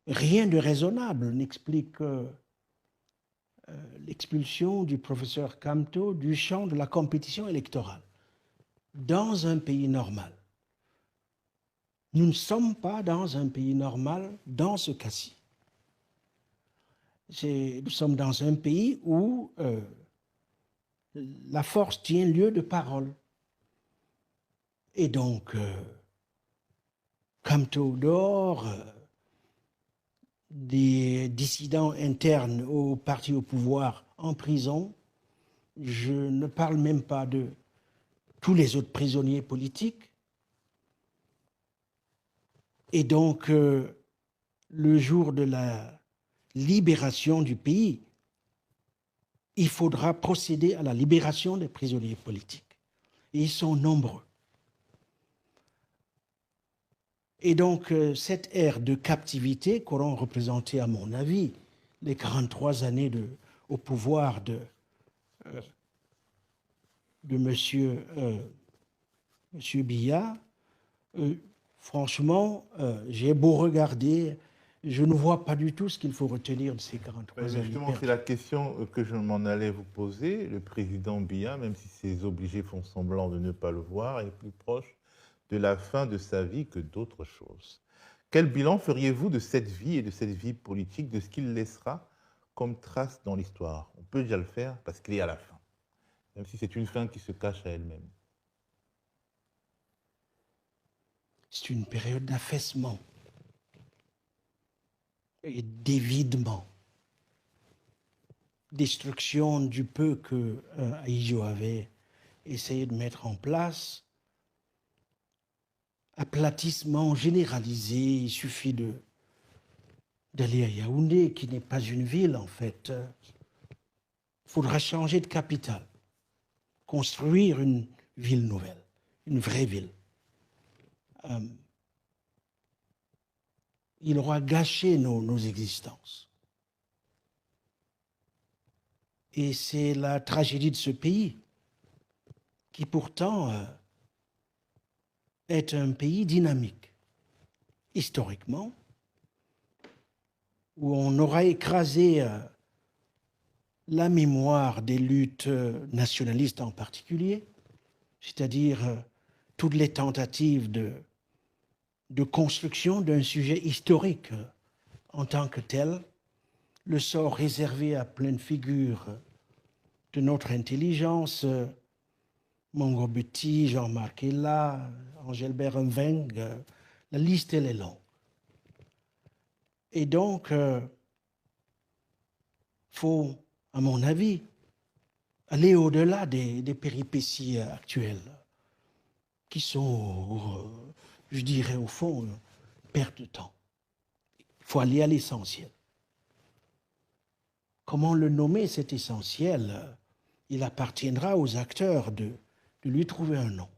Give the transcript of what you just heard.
Rien de raisonnable n'explique l'expulsion du professeur Camteau du champ de la compétition électorale dans un pays normal. Nous ne sommes pas dans un pays normal dans ce cas-ci. Nous sommes dans un pays où la force tient lieu de parole. Et donc, Camteau dehors, des dissidents internes au parti au pouvoir en prison. Je ne parle même pas de tous les autres prisonniers politiques. Et donc, le jour de la libération du pays, il faudra procéder à la libération des prisonniers politiques. Et ils sont nombreux. Et donc, cette ère de captivité qu'auront représenté, à mon avis, les 43 années au pouvoir de monsieur Biya, franchement, j'ai beau regarder, je ne vois pas du tout ce qu'il faut retenir de ces 43 années. Justement, c'est la question que je m'en allais vous poser. Le président Biya, même si ses obligés font semblant de ne pas le voir, est plus proche de la fin de sa vie que d'autres choses. Quel bilan feriez-vous de cette vie et de cette vie politique, de ce qu'il laissera comme trace dans l'histoire? On peut déjà le faire parce qu'il est à la fin, même si c'est une fin qui se cache à elle-même. C'est une période d'affaissement et d'évidement, destruction du peu que Ahidjo avait essayé de mettre en place, aplatissement généralisé. Il suffit d'aller à Yaoundé, qui n'est pas une ville en fait. Il faudra changer de capitale, construire une ville nouvelle, une vraie ville. Il aura gâché nos existences. Et c'est la tragédie de ce pays, qui pourtant est un pays dynamique, historiquement, où on aura écrasé la mémoire des luttes nationalistes en particulier, c'est-à-dire toutes les tentatives de construction d'un sujet historique en tant que tel, le sort réservé à pleine figure de notre intelligence, Mongo Betty, Jean-Marc Ella, Engelbert Humphrey, la liste elle est longue. Et donc, faut, à mon avis, aller au-delà des péripéties actuelles, qui sont, je dirais au fond, perte de temps. Il faut aller à l'essentiel. Comment le nommer, cet essentiel? Il appartiendra aux acteurs de lui trouver un nom.